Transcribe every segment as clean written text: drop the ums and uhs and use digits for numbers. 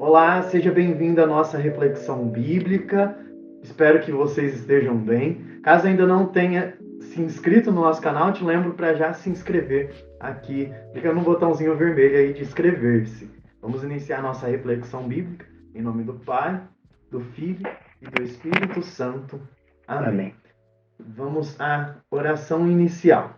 Olá, seja bem-vindo à nossa reflexão bíblica. Espero que vocês estejam bem. Caso ainda não tenha se inscrito no nosso canal, te lembro para já se inscrever aqui. Clica no botãozinho vermelho aí de inscrever-se. Vamos iniciar nossa reflexão bíblica em nome do Pai, do Filho e do Espírito Santo. Amém. Vamos à oração inicial.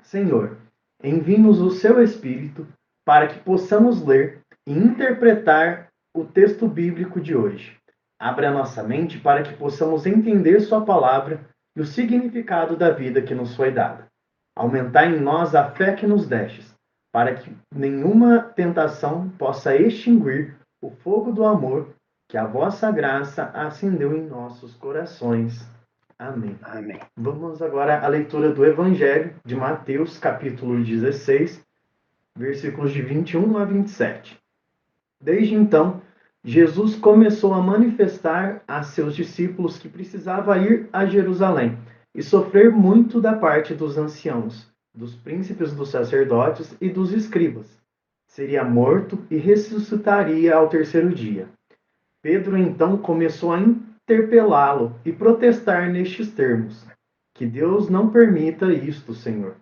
Senhor, envie-nos o seu Espírito para que possamos ler e interpretar o texto bíblico de hoje. Abra nossa mente para que possamos entender sua palavra e o significado da vida que nos foi dada. Aumentai em nós a fé que nos destes, para que nenhuma tentação possa extinguir o fogo do amor que a vossa graça acendeu em nossos corações. Amém. Amém. Vamos agora à leitura do Evangelho de Mateus, capítulo 16, versículos de 21 a 27. Desde então, Jesus começou a manifestar a seus discípulos que precisava ir a Jerusalém e sofrer muito da parte dos anciãos, dos príncipes dos sacerdotes e dos escribas. Seria morto e ressuscitaria ao terceiro dia. Pedro então começou a interpelá-lo e protestar nestes termos: que Deus não permita isto, Senhor.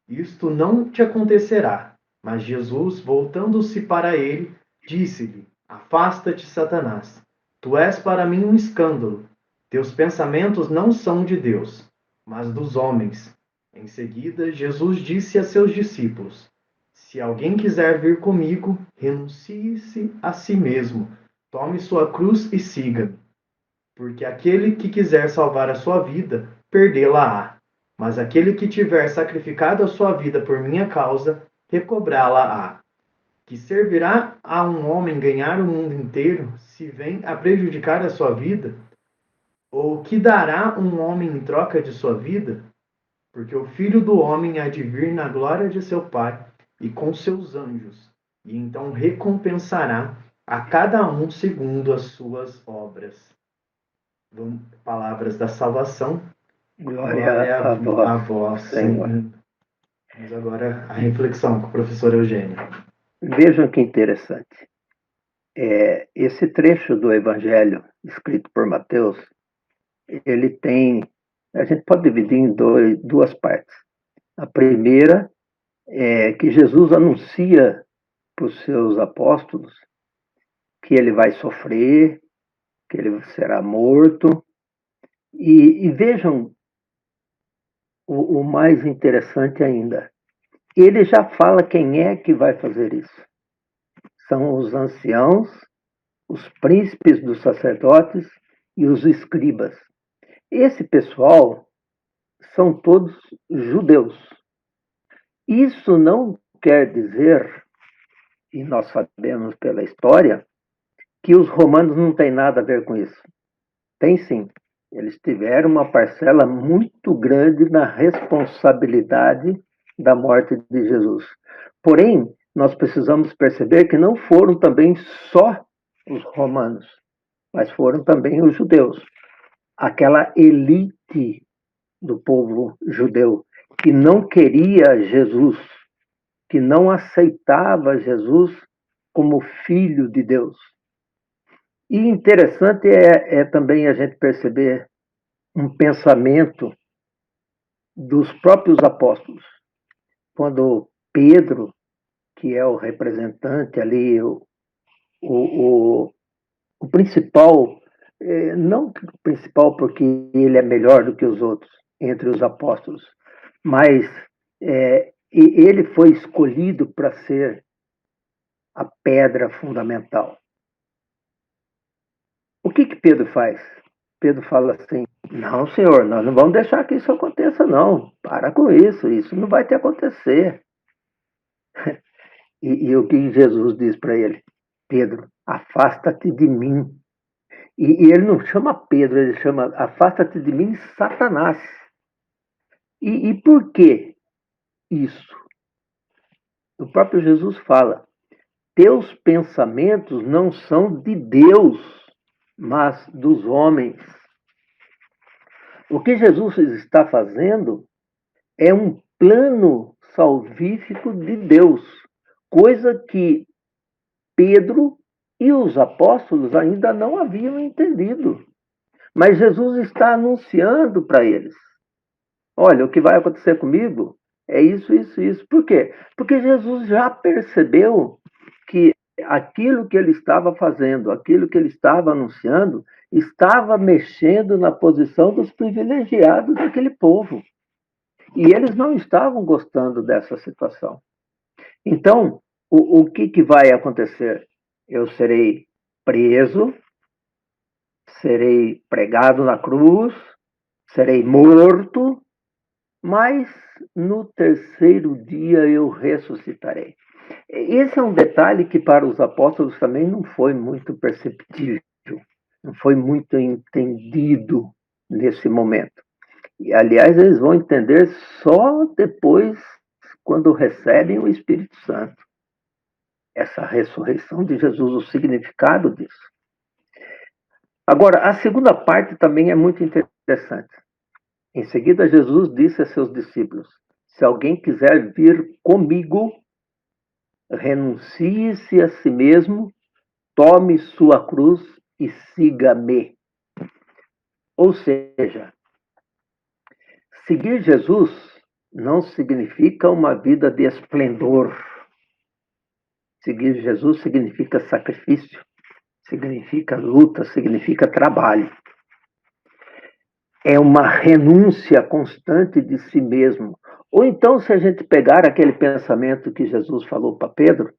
Isto não te acontecerá. Mas Jesus, voltando-se para ele, disse-lhe: Afasta-te, Satanás. Tu és para mim um escândalo. Teus pensamentos não são de Deus, mas dos homens. Em seguida, Jesus disse a seus discípulos: Se alguém quiser vir comigo, renuncie-se a si mesmo. Tome sua cruz e siga-me. Porque aquele que quiser salvar a sua vida, perdê-la-á. Mas aquele que tiver sacrificado a sua vida por minha causa, recobrá-la-á. Que servirá a um homem ganhar o mundo inteiro, se vem a prejudicar a sua vida? Ou que dará um homem em troca de sua vida? Porque o Filho do Homem há de vir na glória de seu Pai e com seus anjos, e então recompensará a cada um segundo as suas obras. Palavras da salvação. Glória a Vós, Senhor. Senhor. Vamos agora à reflexão com o professor Eugênio. Vejam que interessante. Esse trecho do Evangelho, escrito por Mateus, ele tem... A gente pode dividir em duas partes. A primeira é que Jesus anuncia para os seus apóstolos que ele vai sofrer, que ele será morto. E vejam o mais interessante ainda. Ele já fala quem é que vai fazer isso. São os anciãos, os príncipes dos sacerdotes e os escribas. Esse pessoal são todos judeus. Isso não quer dizer, e nós sabemos pela história, que os romanos não têm nada a ver com isso. Tem sim. Eles tiveram uma parcela muito grande na responsabilidade da morte de Jesus. Porém, nós precisamos perceber que não foram também só os romanos, mas foram também os judeus. Aquela elite do povo judeu que não queria Jesus, que não aceitava Jesus como filho de Deus. E interessante é também a gente perceber um pensamento dos próprios apóstolos. Quando Pedro, que é o representante ali, o principal, não o principal porque ele é melhor do que os outros entre os apóstolos, mas ele foi escolhido para ser a pedra fundamental. O que Pedro faz? Pedro fala assim: não, senhor, nós não vamos deixar que isso aconteça, não. Para com isso não vai te acontecer. E o que Jesus diz para ele? Pedro, afasta-te de mim. E ele não chama Pedro, ele chama afasta-te de mim, Satanás. E por que isso? O próprio Jesus fala: teus pensamentos não são de Deus, mas dos homens. O que Jesus está fazendo é um plano salvífico de Deus, coisa que Pedro e os apóstolos ainda não haviam entendido. Mas Jesus está anunciando para eles: olha, o que vai acontecer comigo é isso, isso, isso. Por quê? Porque Jesus já percebeu que aquilo que ele estava fazendo, aquilo que ele estava anunciando, estava mexendo na posição dos privilegiados daquele povo. E eles não estavam gostando dessa situação. Então, o que vai acontecer? Eu serei preso, serei pregado na cruz, serei morto, mas no terceiro dia eu ressuscitarei. Esse é um detalhe que para os apóstolos também não foi muito perceptível, não foi muito entendido nesse momento. E, aliás, eles vão entender só depois, quando recebem o Espírito Santo. Essa ressurreição de Jesus, o significado disso. Agora, a segunda parte também é muito interessante. Em seguida, Jesus disse a seus discípulos: se alguém quiser vir comigo, renuncie-se a si mesmo, tome sua cruz e siga-me. Ou seja, seguir Jesus não significa uma vida de esplendor. Seguir Jesus significa sacrifício, significa luta, significa trabalho. É uma renúncia constante de si mesmo. Ou então, se a gente pegar aquele pensamento que Jesus falou para Pedro,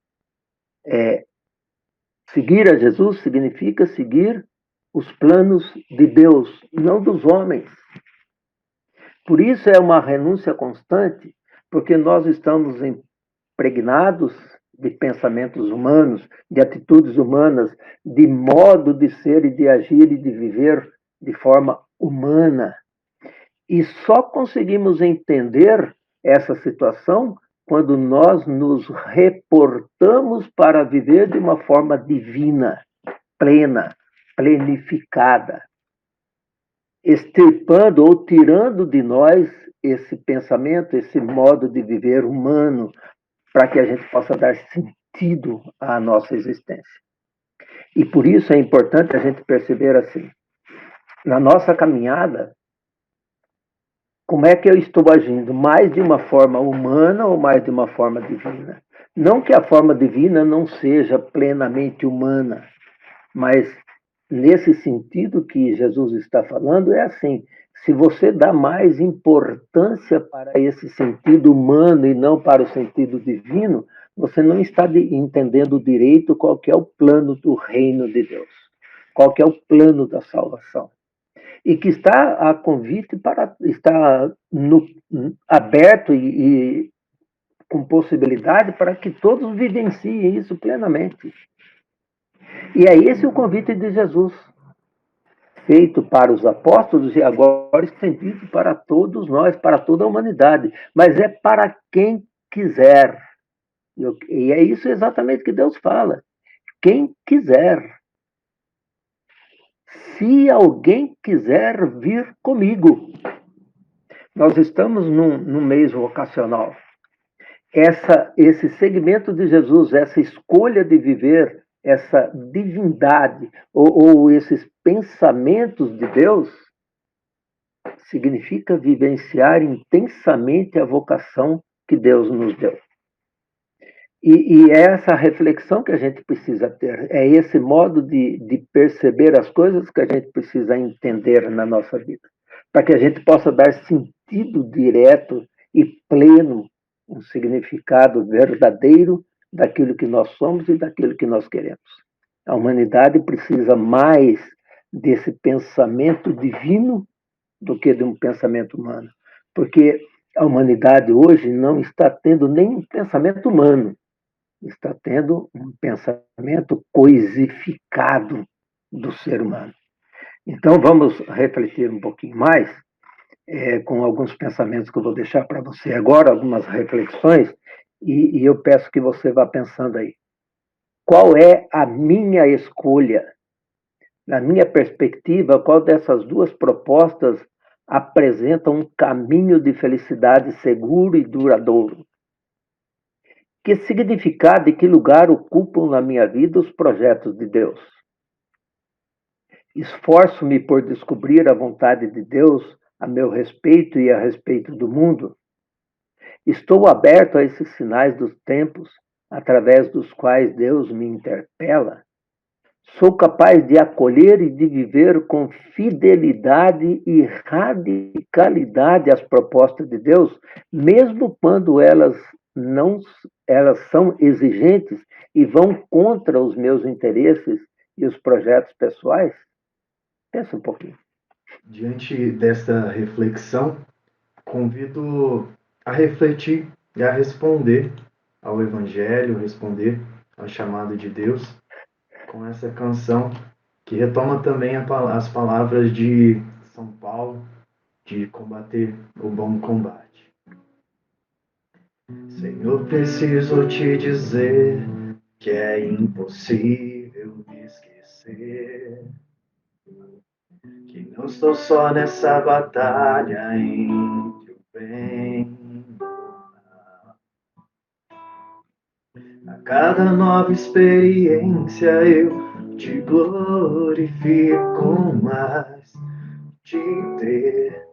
seguir a Jesus significa seguir os planos de Deus, não dos homens. Por isso é uma renúncia constante, porque nós estamos impregnados de pensamentos humanos, de atitudes humanas, de modo de ser e de agir e de viver de forma humana. E só conseguimos entender essa situação quando nós nos reportamos para viver de uma forma divina, plena, plenificada, extirpando ou tirando de nós esse pensamento, esse modo de viver humano, para que a gente possa dar sentido à nossa existência. E por isso é importante a gente perceber assim, na nossa caminhada, como é que eu estou agindo? Mais de uma forma humana ou mais de uma forma divina? Não que a forma divina não seja plenamente humana, mas nesse sentido que Jesus está falando, é assim: se você dá mais importância para esse sentido humano e não para o sentido divino, você não está entendendo direito qual que é o plano do reino de Deus, qual que é o plano da salvação. E que está a convite para estar aberto e com possibilidade para que todos vivenciem isso plenamente. E é esse o convite de Jesus, feito para os apóstolos e agora estendido para todos nós, para toda a humanidade. Mas é para quem quiser. E é isso exatamente que Deus fala. Quem quiser. Se alguém quiser vir comigo. Nós estamos num mês vocacional. Esse segmento de Jesus, essa escolha de viver, essa divindade, ou esses pensamentos de Deus, significa vivenciar intensamente a vocação que Deus nos deu. E é essa reflexão que a gente precisa ter, é esse modo de perceber as coisas que a gente precisa entender na nossa vida, para que a gente possa dar sentido direto e pleno, um significado verdadeiro daquilo que nós somos e daquilo que nós queremos. A humanidade precisa mais desse pensamento divino do que de um pensamento humano, porque a humanidade hoje não está tendo nenhum pensamento humano, está tendo um pensamento coisificado do ser humano. Então, vamos refletir um pouquinho mais com alguns pensamentos que eu vou deixar para você agora, algumas reflexões, e eu peço que você vá pensando aí. Qual é a minha escolha? Na minha perspectiva, qual dessas duas propostas apresenta um caminho de felicidade seguro e duradouro? Que significado e que lugar ocupam na minha vida os projetos de Deus? Esforço-me por descobrir a vontade de Deus a meu respeito e a respeito do mundo. Estou aberto a esses sinais dos tempos, através dos quais Deus me interpela. Sou capaz de acolher e de viver com fidelidade e radicalidade as propostas de Deus, mesmo quando elas são exigentes e vão contra os meus interesses e os projetos pessoais? Pensa um pouquinho. Diante desta reflexão, convido a refletir e a responder ao Evangelho, responder ao chamado de Deus, com essa canção que retoma também as palavras de São Paulo, de combater o bom combate. Senhor, preciso te dizer que é impossível me esquecer, que não estou só nessa batalha entre o bem e o mal. A cada nova experiência eu te glorifico mais. Te ter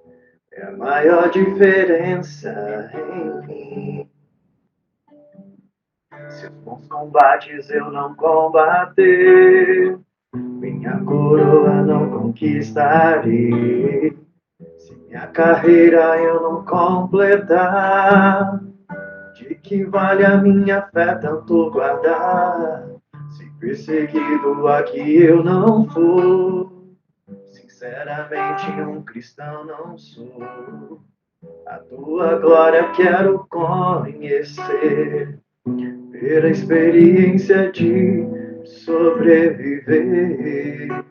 é a maior diferença em mim. Se os bons combates eu não combater, minha coroa não conquistarei. Se minha carreira eu não completar, de que vale a minha fé tanto guardar? Se perseguido aqui eu não for, sinceramente um cristão não sou. A tua glória quero conhecer, ter a experiência de sobreviver.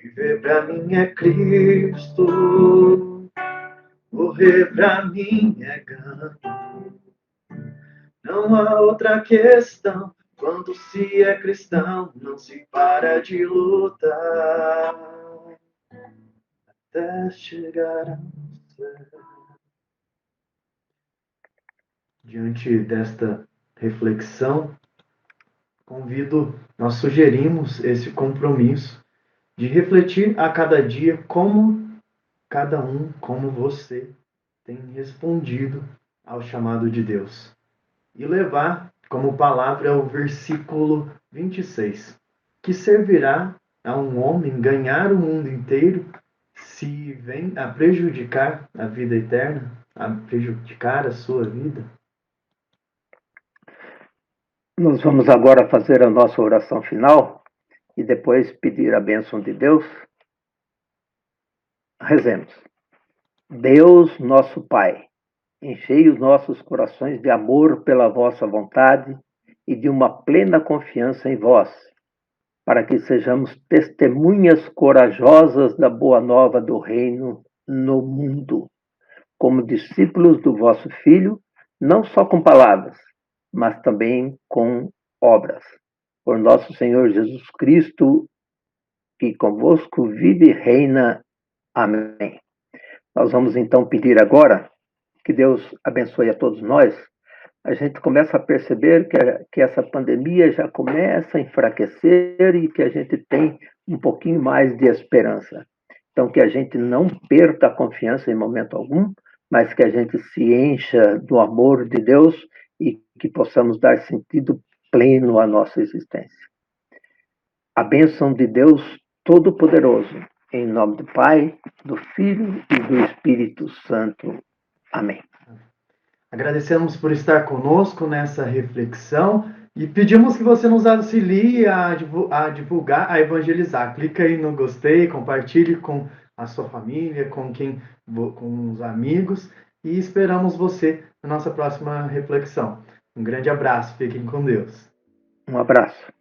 Viver pra mim é Cristo, morrer pra mim é ganho. Não há outra questão, quando se é cristão, não se para de lutar até chegar ao céu. Diante desta reflexão, nós sugerimos esse compromisso de refletir a cada dia como cada um, como você, tem respondido ao chamado de Deus. E levar como palavra o versículo 26, que servirá a um homem ganhar o mundo inteiro se vem a prejudicar a vida eterna, a prejudicar a sua vida. Nós vamos agora fazer a nossa oração final e depois pedir a bênção de Deus. Rezemos. Deus, nosso Pai, enchei os nossos corações de amor pela vossa vontade e de uma plena confiança em vós, para que sejamos testemunhas corajosas da boa nova do reino no mundo, como discípulos do vosso Filho, não só com palavras, mas também com obras. Por nosso Senhor Jesus Cristo, que convosco vive e reina. Amém. Nós vamos então pedir agora que Deus abençoe a todos nós. A gente começa a perceber que essa pandemia já começa a enfraquecer e que a gente tem um pouquinho mais de esperança. Então, que a gente não perca a confiança em momento algum, mas que a gente se encha do amor de Deus e que possamos dar sentido pleno à nossa existência. A bênção de Deus Todo-Poderoso, em nome do Pai, do Filho e do Espírito Santo. Amém. Agradecemos por estar conosco nessa reflexão e pedimos que você nos auxilie a divulgar, a evangelizar. Clica aí no gostei, compartilhe com a sua família, com os amigos e esperamos você na nossa próxima reflexão. Um grande abraço, fiquem com Deus. Um abraço.